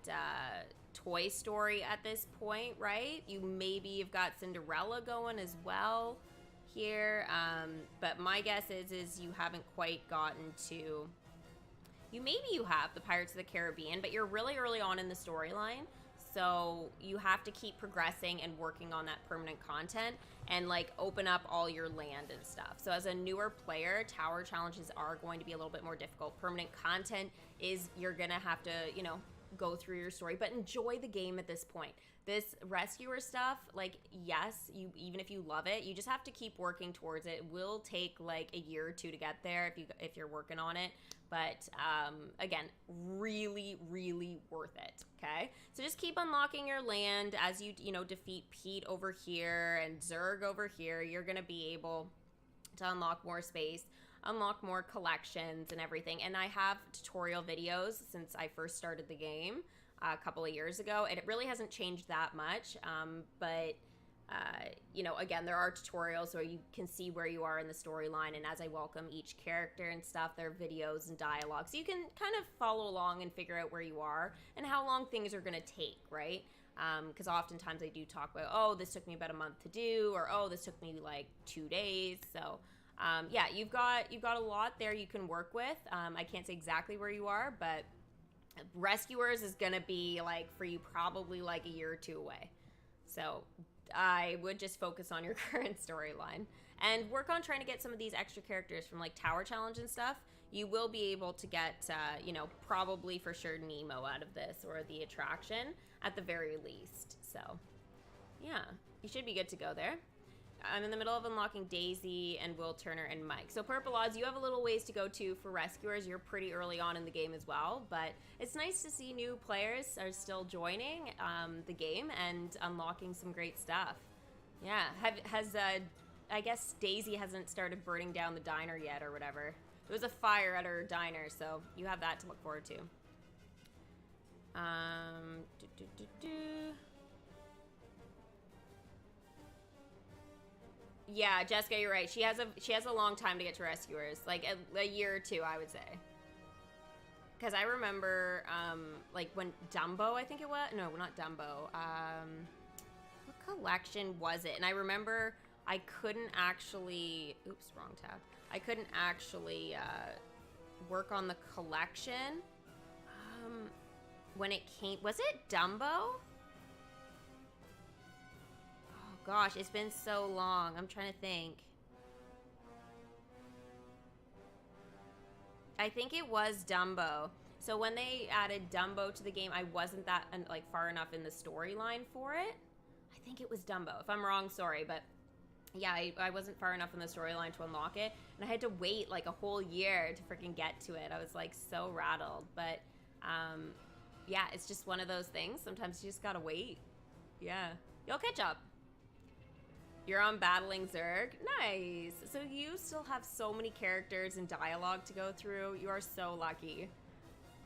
Toy Story at this point, right? You've got Cinderella going as well here. But my guess is you haven't quite gotten to... Maybe you have the Pirates of the Caribbean, but you're really early on in the storyline, so you have to keep progressing and working on that permanent content and like open up all your land and stuff. So as a newer player, tower challenges are going to be a little bit more difficult. Permanent content is you're gonna have to, go through your story, but enjoy the game at this point. This rescuer stuff, like, yes, even if you love it, you just have to keep working towards it. It will take like a year or two to get there if you're working on it. But again, really, really worth it, okay? So just keep unlocking your land as you defeat Pete over here and Zurg over here. You're going to be able to unlock more space, unlock more collections and everything. And I have tutorial videos since I first started the game a couple of years ago. And it really hasn't changed that much, but... again, there are tutorials where you can see where you are in the storyline, and as I welcome each character and stuff, there are videos and dialogue, so you can kind of follow along and figure out where you are and how long things are going to take, right? Because oftentimes I do talk about, oh, this took me about a month to do, or oh, this took me like 2 days. So yeah, you've got a lot there you can work with. I can't say exactly where you are, but Rescuers is going to be like for you probably like a year or two away. So I would just focus on your current storyline and work on trying to get some of these extra characters from like Tower Challenge and stuff. You will be able to get, probably for sure Nemo out of this, or the attraction at the very least. So yeah, you should be good to go there. I'm in the middle of unlocking Daisy and Will Turner and Mike. So Purple Odds, you have a little ways to go to for Rescuers. You're pretty early on in the game as well, but it's nice to see new players are still joining the game and unlocking some great stuff. Yeah, I guess Daisy hasn't started burning down the diner yet or whatever. There was a fire at her diner, so you have that to look forward to. Yeah, Jessica, you're right. She has a long time to get to Rescuers, like a year or two, I would say. Because I remember, like when Dumbo, I think it was. No, not Dumbo. What collection was it? And I remember I couldn't actually. Oops, wrong tab. I couldn't actually work on the collection. When it came, was it Dumbo? Oh gosh, it's been so long. I'm trying to think. I think it was Dumbo. So when they added Dumbo to the game, I wasn't that like far enough in the storyline for it. I think it was Dumbo. If I'm wrong, sorry, but yeah, I wasn't far enough in the storyline to unlock it, and I had to wait like a whole year to freaking get to it. I was like so rattled, but yeah, it's just one of those things. Sometimes you just gotta wait. Yeah, you'll catch up. You're on Battling Zerg. Nice. So you still have so many characters and dialogue to go through. You are so lucky.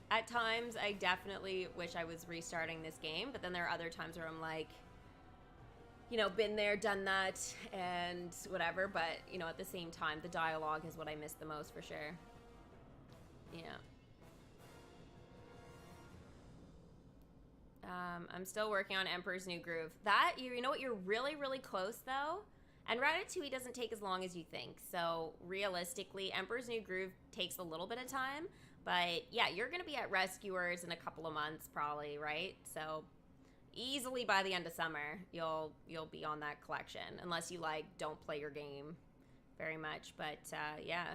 At times, I definitely wish I was restarting this game, but then there are other times where I'm like, you know, been there, done that, and whatever, but, you know, at the same time, the dialogue is what I miss the most for sure. Yeah. I'm still working on Emperor's New Groove. That, you know what, you're really, really close, though. And Ratatouille doesn't take as long as you think. So, realistically, Emperor's New Groove takes a little bit of time. But, yeah, you're going to be at Rescuers in a couple of months, probably, right? So, easily by the end of summer, you'll be on that collection. Unless you, like, don't play your game very much. But, yeah.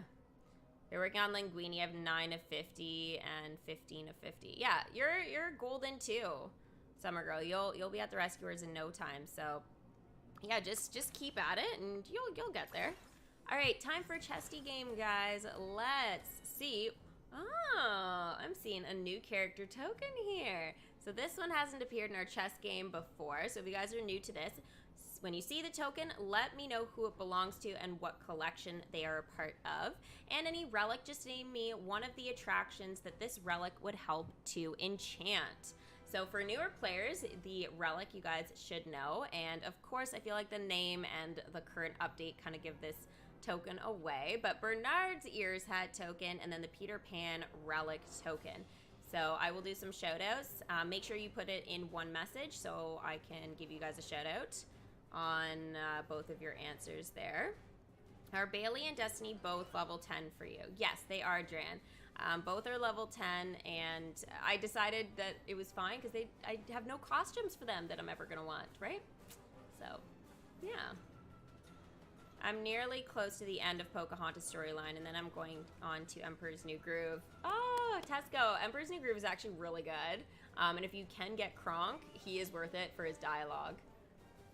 You're working on Linguini. You have 9 of 50 and 15 of 50. Yeah, you're golden too, Summer Girl. You'll be at the Rescuers in no time. So yeah, just keep at it and you'll get there. All right, time for Chesty Game, guys. Let's see. Oh, I'm seeing a new character token here. So this one hasn't appeared in our chess game before. So if you guys are new to this, when you see the token, let me know who it belongs to and what collection they are a part of. And any relic, just name me one of the attractions that this relic would help to enchant. So for newer players, the relic you guys should know. And of course, I feel like the name and the current update kind of give this token away. But Bernard's Ears Hat token and then the Peter Pan relic token. So I will do some shout outs. Make sure you put it in one message so I can give you guys a shout out on both of your answers there. Are Bailey and Destiny both level 10 for you? Yes, they are, Dran. Both are level 10, and I decided that it was fine because I have no costumes for them that I'm ever gonna want, right? So, yeah. I'm nearly close to the end of Pocahontas storyline, and then I'm going on to Emperor's New Groove. Oh, Tesco. Emperor's New Groove is actually really good. And if you can get Kronk, he is worth it for his dialogue.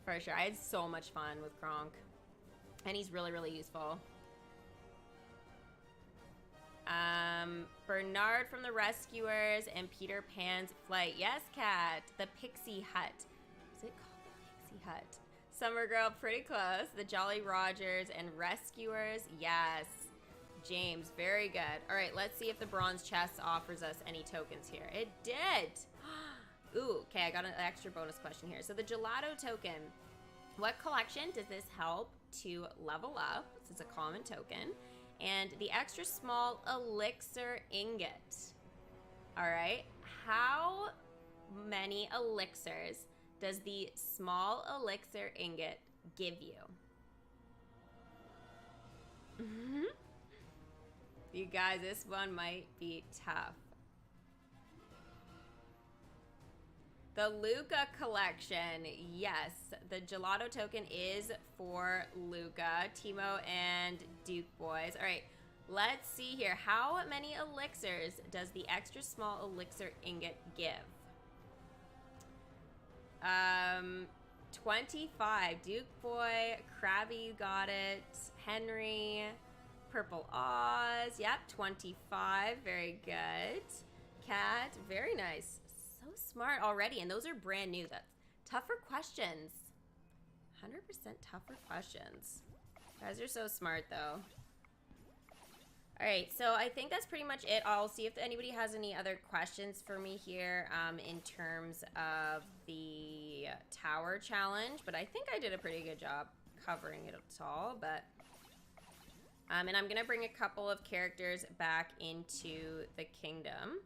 For sure. I had so much fun with Kronk. And he's really, really useful. Bernard from the Rescuers and Peter Pan's Flight. Yes, Kat. The Pixie Hut. Is it called the Pixie Hut? Summer Girl, pretty close. The Jolly Rogers and Rescuers. Yes. James, very good. All right, let's see if the bronze chest offers us any tokens here. It did. Ooh, okay, I got an extra bonus question here. So the Gelato token, what collection does this help to level up? This is a common token. And the extra small elixir ingot. All right, how many elixirs does the small elixir ingot give you? You guys, this one might be tough. The Luca collection, yes. The Gelato token is for Luca, Teemo, and Duke Boys. All right, let's see here. How many elixirs does the extra small elixir ingot give? 25. Duke Boy, Krabby, you got it. Henry, Purple Oz, yep, 25. Very good. Cat, very nice. So smart already, and those are brand new. That's tougher questions. 100% tougher questions. You guys are so smart, though. All right, so I think that's pretty much it. I'll see if anybody has any other questions for me here in terms of the tower challenge, but I think I did a pretty good job covering it all, but... and I'm going to bring a couple of characters back into the kingdom.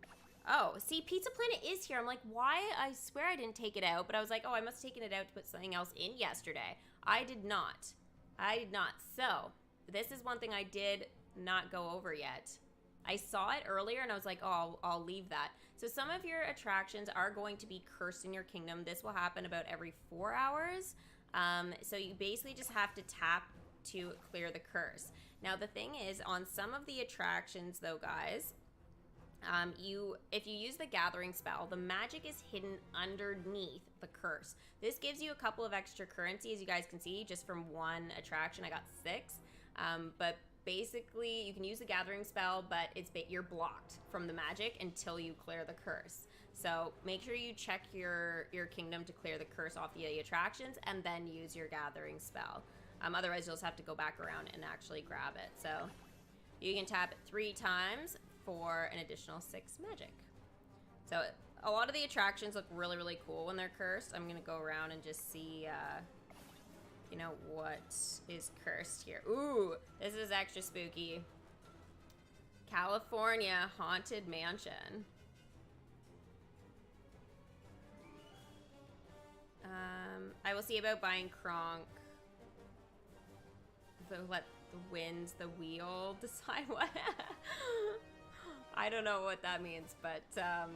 Oh, see, Pizza Planet is here. I'm like, why? I swear I didn't take it out, but I was like, oh, I must have taken it out to put something else in yesterday. I did not. I did not. So, this is one thing I did not go over yet. I saw it earlier and I was like, oh, I'll leave that. So some of your attractions are going to be cursed in your kingdom. This will happen about every 4 hours. So you basically just have to tap to clear the curse. Now the thing is, on some of the attractions though, guys, if you use the gathering spell, the magic is hidden underneath the curse. This gives you a couple of extra currency, as you guys can see, just from one attraction. I got 6. But basically, you can use the gathering spell, but you're blocked from the magic until you clear the curse. So make sure you check your kingdom to clear the curse off the attractions, and then use your gathering spell. Otherwise, you'll just have to go back around and actually grab it. So you can tap it 3 times for an additional 6 magic. So a lot of the attractions look really, really cool when they're cursed. I'm gonna go around and just see, you know, what is cursed here. Ooh, this is extra spooky. California Haunted Mansion. I will see about buying Kronk. Let the winds, the wheel decide what. I don't know what that means, but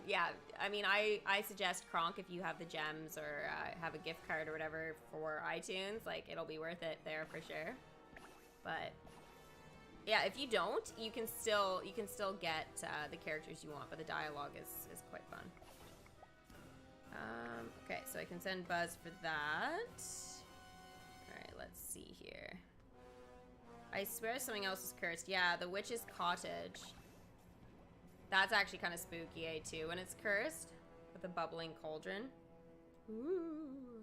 yeah, I mean, I suggest Kronk if you have the gems or have a gift card or whatever for iTunes. Like, it'll be worth it there for sure. But yeah, if you don't, you can still get the characters you want, but the dialogue is quite fun. Okay, so I can send Buzz for that. All right, let's see here. I swear something else is cursed. Yeah, the Witch's Cottage. That's actually kind of spooky, too, when it's cursed with a bubbling cauldron. Ooh.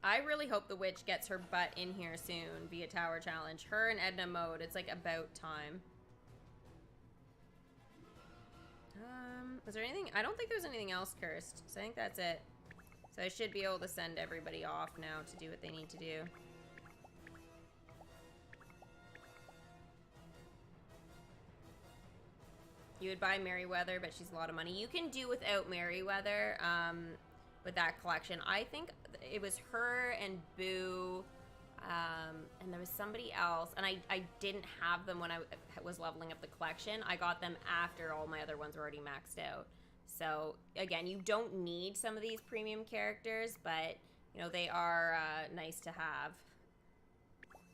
I really hope the witch gets her butt in here soon via Tower Challenge. Her and Edna Mode, it's like about time. Was there anything? I don't think there's anything else cursed, so I think that's it. So I should be able to send everybody off now to do what they need to do. You would buy Merryweather, but she's a lot of money. You can do without Merryweather with that collection. I think it was her and Boo, and there was somebody else. And I didn't have them when I was leveling up the collection. I got them after all my other ones were already maxed out. So, again, you don't need some of these premium characters, but, you know, they are nice to have.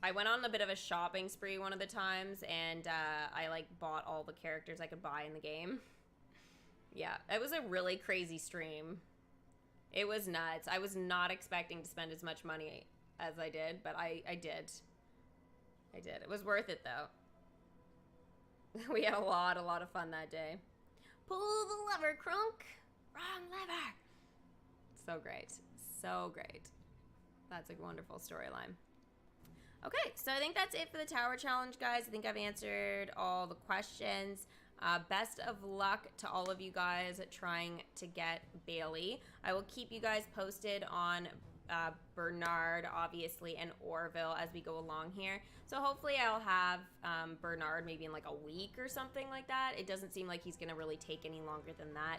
I went on a bit of a shopping spree one of the times, and I, like, bought all the characters I could buy in the game. Yeah, it was a really crazy stream. It was nuts. I was not expecting to spend as much money as I did, but I did. I did. It was worth it, though. We had a lot of fun that day. Pull the lever, Kronk. Wrong lever. So great. So great. That's a wonderful storyline. Okay, so I think that's it for the Tower Challenge, guys. I think I've answered all the questions. Best of luck to all of you guys trying to get Bailey. I will keep you guys posted on Bernard, obviously, and Orville as we go along here. So hopefully I'll have Bernard maybe in like a week or something like that. It doesn't seem like he's going to really take any longer than that.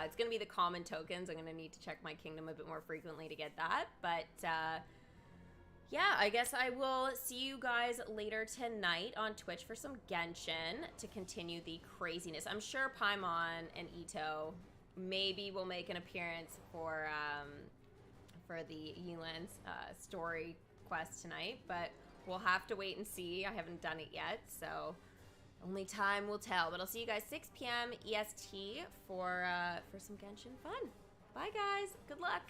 It's going to be the common tokens. I'm going to need to check my kingdom a bit more frequently to get that. But yeah, I guess I will see you guys later tonight on Twitch for some Genshin to continue the craziness. I'm sure Paimon and Ito maybe will make an appearance for the Yilan's story quest tonight, but we'll have to wait and see. I haven't done it yet, so only time will tell. But I'll see you guys 6 p.m. EST for some Genshin fun. Bye, guys. Good luck.